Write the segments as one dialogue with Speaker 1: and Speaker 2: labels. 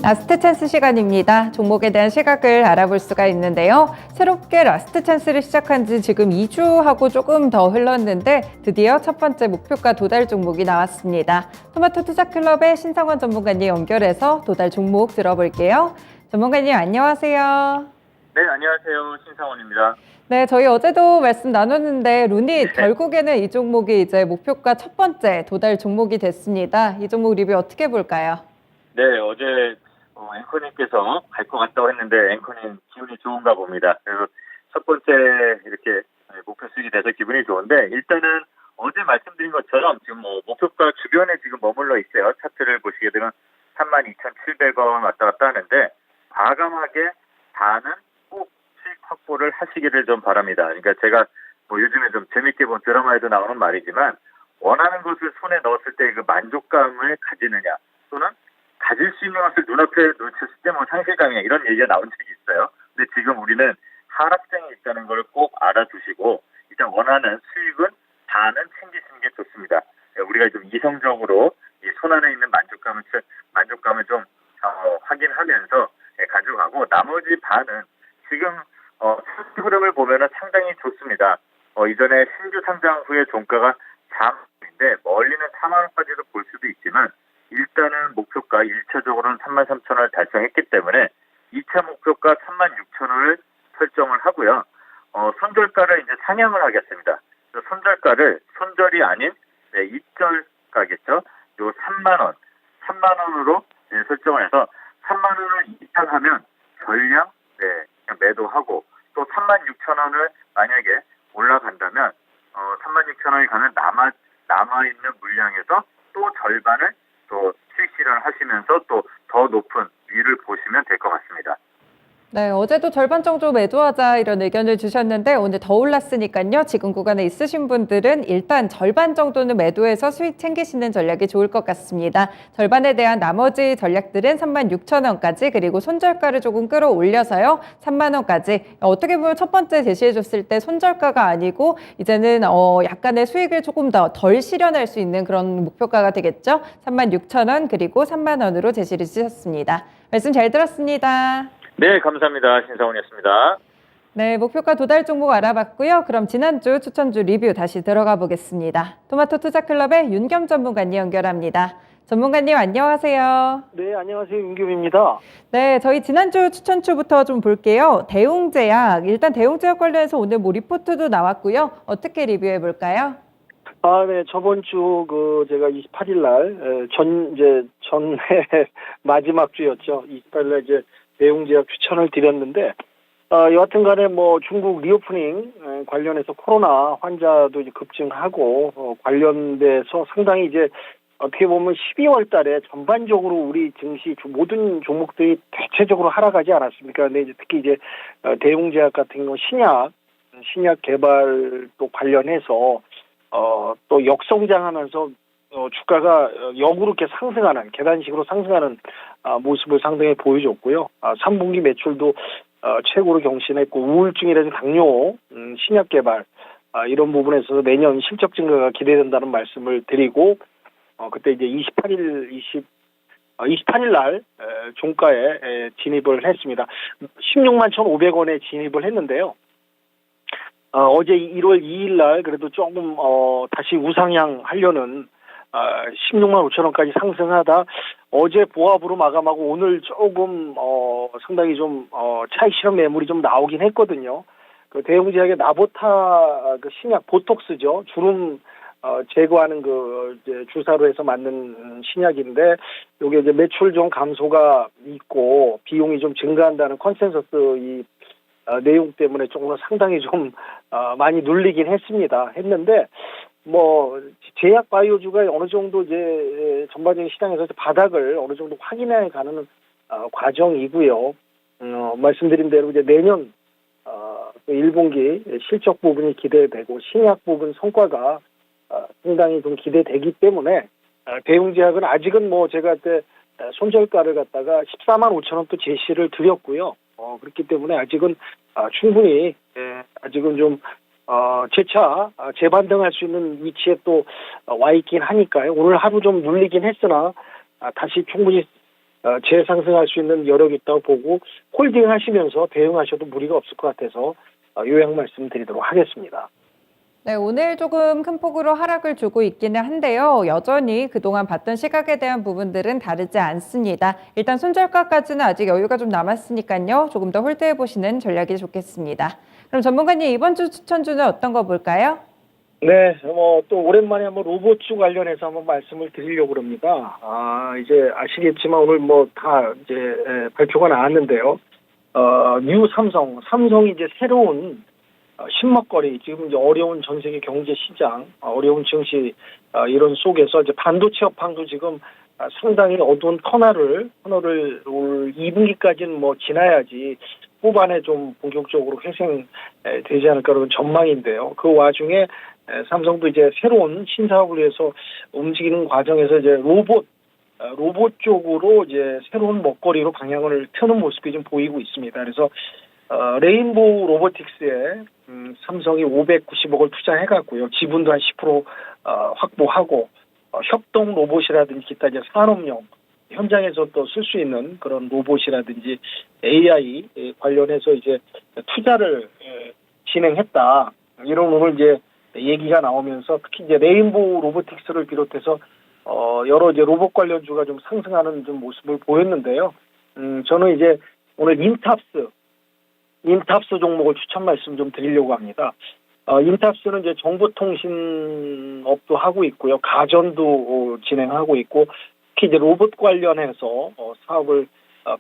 Speaker 1: 라스트 찬스 시간입니다. 종목에 대한 시각을 알아볼 수가 있는데요. 새롭게 라스트 찬스를 시작한 지 지금 2주하고 조금 더 흘렀는데 드디어 첫 번째 목표가 도달 종목이 나왔습니다. 토마토 투자클럽의 신상원 전문가님 연결해서 도달 종목 들어볼게요. 전문가님 안녕하세요.
Speaker 2: 네, 안녕하세요. 신상원입니다.
Speaker 1: 네, 저희 어제도 말씀 나눴는데 루닛 결국에는 이 종목이 이제 목표가 첫 번째 도달 종목이 됐습니다. 이 종목 리뷰 어떻게 볼까요?
Speaker 2: 네, 어제 앵커님께서 갈 것 같다고 했는데 앵커님 기분이 좋은가 봅니다. 그래서 첫 번째 이렇게 목표 수익이 돼서 기분이 좋은데 일단은 어제 말씀드린 것처럼 지금 목표가 주변에 지금 머물러 있어요. 차트를 보시게 되면 32,700원 왔다 갔다 하는데 과감하게 다는 꼭 수익 확보를 하시기를 좀 바랍니다. 그러니까 제가 요즘에 좀 재밌게 본 드라마에도 나오는 말이지만 원하는 것을 손에 넣었을 때 그 만족감을 가지느냐 또는 가질 수 있는 것을 눈앞에 놓쳤을 때 상실감이냐 이런 얘기가 나온 적이 있어요. 근데 지금 우리는 하락장에 있다는 걸 꼭 알아두시고 일단 원하는 수익은 다는 챙기시는 게 좋습니다. 우리가 좀 이성적으로 이 손 안에 있는 만족감을 좀 확인하면서 가져가고 나머지 반은 지금 흐름을 보면은 상당히 좋습니다. 이전에 신규 상장 후에 종가가 잠인데 멀리는 4만 원까지도 볼 수도 있지만 일단은 목표가 1차적으로는 33,000원을 달성했기 때문에 2차 목표가 36,000원을 설정을 하고요. 손절가를 이제 상향을 하겠습니다. 손절가를 손절이 아닌 입절가겠죠. 요 3만 원, 3만 원으로 설정을 해서 3만 원을 이탈하면 전량 그냥 매도하고 또 36,000원을 만약에 올라간다면 36,000원이 가면 남아있는 물량에서 또 절반을 또 수익 실현을 하시면서 또 더 높은 위를 보시면 될 것 같습니다.
Speaker 1: 네, 어제도 절반 정도 매도하자 이런 의견을 주셨는데 오늘 더 올랐으니까요. 지금 구간에 있으신 분들은 일단 절반 정도는 매도해서 수익 챙기시는 전략이 좋을 것 같습니다. 절반에 대한 나머지 전략들은 36,000원까지 그리고 손절가를 조금 끌어올려서요. 3만 원까지. 어떻게 보면 첫 번째 제시해줬을 때 손절가가 아니고 이제는 약간의 수익을 조금 더 덜 실현할 수 있는 그런 목표가가 되겠죠. 36,000원 그리고 3만 원으로 제시를 주셨습니다. 말씀 잘 들었습니다.
Speaker 2: 네, 감사합니다. 신상훈이었습니다.
Speaker 1: 네, 목표가 도달 종목 알아봤고요. 그럼 지난주 추천주 리뷰 다시 들어가 보겠습니다. 토마토 투자클럽의 윤겸 전문가님 연결합니다. 전문가님 안녕하세요.
Speaker 3: 네, 안녕하세요. 윤겸입니다.
Speaker 1: 네, 저희 지난주 추천주부터 좀 볼게요. 대웅제약, 일단 대웅제약 관련해서 오늘 리포트도 나왔고요. 어떻게 리뷰해 볼까요?
Speaker 3: 네, 저번 주 제가 28일 날 전회 마지막 주였죠. 28일 날 이제 대웅제약 추천을 드렸는데 여하튼간에 중국 리오프닝 관련해서 코로나 환자도 이제 급증하고 관련돼서 상당히 이제 어떻게 보면 12월 달에 전반적으로 우리 증시 모든 종목들이 대체적으로 하락하지 않았습니까? 근데 이제 특히 이제 대웅제약 같은 경우 신약 개발 또 관련해서 또 역성장하면서 주가가 역으로 이렇게 상승하는 계단식으로 상승하는 모습을 상당히 보여줬고요. 3분기 매출도 최고로 경신했고 우울증이라든지 당뇨, 신약 개발 이런 부분에서 내년 실적 증가가 기대된다는 말씀을 드리고 그때 이제 28일 날 종가에 진입을 했습니다. 16만 1,500원에 진입을 했는데요. 어제 1월 2일 날 그래도 조금 다시 우상향 하려는 16만 5천 원까지 상승하다 어제 보합으로 마감하고 오늘 조금 상당히 좀 차익 실현 매물이 좀 나오긴 했거든요. 그 대웅제약의 나보타 신약 보톡스죠. 주름 제거하는 이제 주사로 해서 만든 신약인데 요게 이제 매출 좀 감소가 있고 비용이 좀 증가한다는 컨센서스 내용 때문에 조금 상당히 좀 많이 눌리긴 했는데 제약 바이오주가 어느 정도 이제 전반적인 시장에서 바닥을 어느 정도 확인해 가는 과정이고요. 말씀드린 대로 이제 내년 1분기 실적 부분이 기대되고 신약 부분 성과가 상당히 좀 기대되기 때문에 대웅제약은 아직은 제가 그때 손절가를 갖다가 14만 5천 원 또 제시를 드렸고요. 그렇기 때문에 아직은 충분히 아직은 좀 재차 재반등할 수 있는 위치에 또 와 있긴 하니까요. 오늘 하루 좀 눌리긴 했으나 다시 충분히 재상승할 수 있는 여력이 있다고 보고 홀딩 하시면서 대응하셔도 무리가 없을 것 같아서 요약 말씀드리도록 하겠습니다.
Speaker 1: 네, 오늘 조금 큰 폭으로 하락을 주고 있기는 한데요. 여전히 그동안 봤던 시각에 대한 부분들은 다르지 않습니다. 일단 손절가까지는 아직 여유가 좀 남았으니까요. 조금 더 홀드해 보시는 전략이 좋겠습니다. 그럼 전문가님 이번 주 추천주는 어떤 거 볼까요?
Speaker 3: 네, 또 오랜만에 한번 로봇주 관련해서 한번 말씀을 드리려고 합니다. 이제 아시겠지만 오늘 다 이제 발표가 나왔는데요. 뉴 삼성이 이제 새로운 신먹거리, 지금 이제 어려운 전 세계 경제 시장, 어려운 증시 이런 속에서 이제 반도체 업황도 지금 상당히 어두운 터널을 올 2분기까지는 지나야지 후반에 좀 본격적으로 회생되지 않을까 그런 전망인데요. 그 와중에 삼성도 이제 새로운 신사업을 위해서 움직이는 과정에서 이제 로봇 쪽으로 이제 새로운 먹거리로 방향을 트는 모습이 좀 보이고 있습니다. 그래서 레인보우 로보틱스에 삼성이 590억을 투자해갔고요. 지분도 한 10% 확보하고 협동 로봇이라든지 기타 이제 산업용 현장에서 또 쓸 수 있는 그런 로봇이라든지 AI 관련해서 이제 투자를 진행했다. 이런 오늘 이제 얘기가 나오면서 특히 이제 레인보우 로보틱스를 비롯해서 여러 이제 로봇 관련주가 좀 상승하는 좀 모습을 보였는데요. 저는 이제 오늘 인탑스 종목을 추천 말씀 좀 드리려고 합니다. 인탑스는 이제 정보통신업도 하고 있고요. 가전도 진행하고 있고, 특히 이제 로봇 관련해서 사업을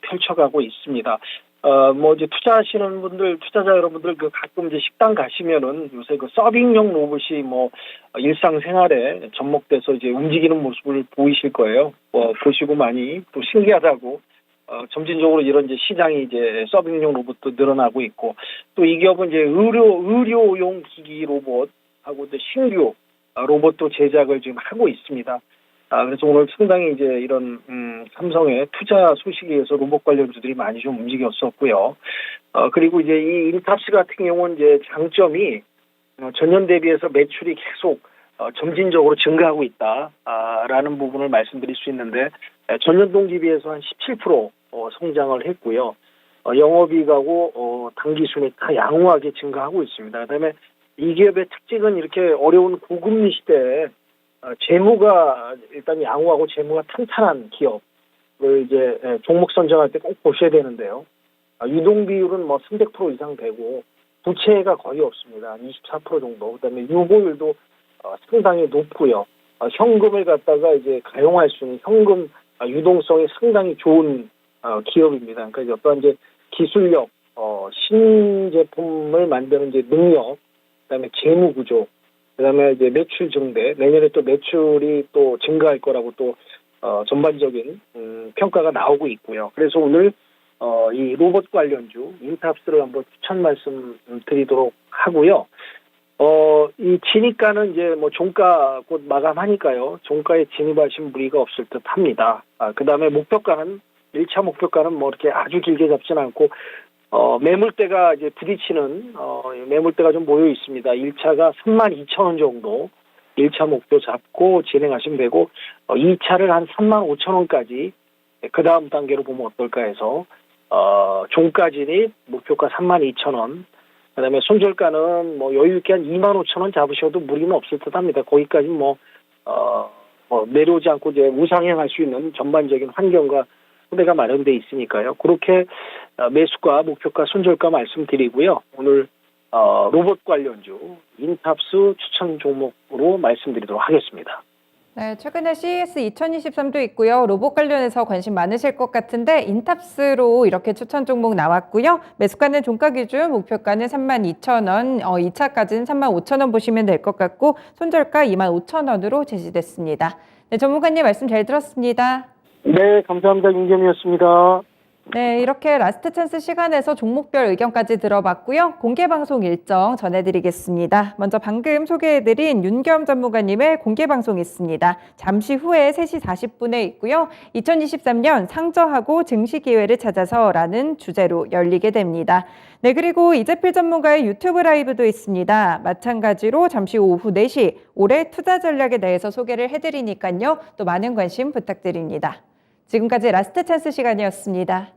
Speaker 3: 펼쳐가고 있습니다. 이제 투자하시는 분들, 투자자 여러분들 가끔 이제 식당 가시면은 요새 서빙용 로봇이 일상생활에 접목돼서 이제 움직이는 모습을 보이실 거예요. 보시고 많이 또 신기하다고. 점진적으로 이런 이제 시장이 이제 서빙용 로봇도 늘어나고 있고, 또 이 기업은 이제 의료용 기기 로봇하고 이제 신규 로봇도 제작을 지금 하고 있습니다. 그래서 오늘 상당히 이제 이런 삼성의 투자 소식에 의해서 로봇 관련주들이 많이 좀 움직였었고요. 그리고 이제 이 인탑스 같은 경우는 이제 장점이 전년 대비해서 매출이 계속 점진적으로 증가하고 있다라는 부분을 말씀드릴 수 있는데, 전년 동기 비해서 한 17% 성장을 했고요. 영업이익하고 당기순이 다 양호하게 증가하고 있습니다. 그다음에 이 기업의 특징은 이렇게 어려운 고금리 시대에 재무가 일단 양호하고 재무가 탄탄한 기업을 이제 종목 선정할 때 꼭 보셔야 되는데요. 유동 비율은 300% 이상 되고 부채가 거의 없습니다. 24% 정도. 그다음에 유보율도 상당히 높고요. 현금을 갖다가 이제 가용할 수 있는 현금 유동성이 상당히 좋은 기업입니다. 그러니까 어떤 이제 기술력, 신제품을 만드는 이제 능력, 그다음에 재무 구조, 그다음에 이제 매출 증대, 내년에 또 매출이 또 증가할 거라고 또 전반적인 평가가 나오고 있고요. 그래서 오늘 이 로봇 관련주 인탑스를 한번 추천 말씀 드리도록 하고요. 이 진입가는 이제 종가 곧 마감하니까요. 종가에 진입하신 무리가 없을 듯 합니다. 그다음에 목표가는 1차 목표가는 이렇게 아주 길게 잡지는 않고 매물대가 이제 부딪히는 매물대가 좀 모여 있습니다. 1차가 32,000원 정도 1차 목표 잡고 진행하시면 되고 2차를 한 35,000원까지 그 다음 단계로 보면 어떨까 해서 종가 진입 목표가 32,000원, 그다음에 손절가는 여유 있게 한 25,000원 잡으셔도 무리는 없을 듯합니다. 거기까지 내려오지 않고 이제 우상향할 수 있는 전반적인 환경과 토대가 마련돼 있으니까요. 그렇게 매수가, 목표가, 손절가 말씀드리고요. 오늘 로봇 관련주 인탑스 추천 종목으로 말씀드리도록 하겠습니다.
Speaker 1: 네, 최근에 CES 2023도 있고요. 로봇 관련해서 관심 많으실 것 같은데 인탑스로 이렇게 추천 종목 나왔고요. 매수가는 종가 기준, 목표가는 32,000원, 2차까지는 35,000원 보시면 될 것 같고 손절가 25,000원으로 제시됐습니다. 네, 전문가님 말씀 잘 들었습니다.
Speaker 3: 네, 감사합니다. 윤겸이었습니다.
Speaker 1: 네, 이렇게 라스트 찬스 시간에서 종목별 의견까지 들어봤고요. 공개 방송 일정 전해드리겠습니다. 먼저 방금 소개해드린 윤겸 전문가님의 공개 방송 있습니다. 잠시 후에 3시 40분에 있고요. 2023년 상저하고 증시 기회를 찾아서라는 주제로 열리게 됩니다. 네, 그리고 이재필 전문가의 유튜브 라이브도 있습니다. 마찬가지로 잠시 오후 4시 올해 투자 전략에 대해서 소개를 해드리니까요. 또 많은 관심 부탁드립니다. 지금까지 라스트 찬스 시간이었습니다.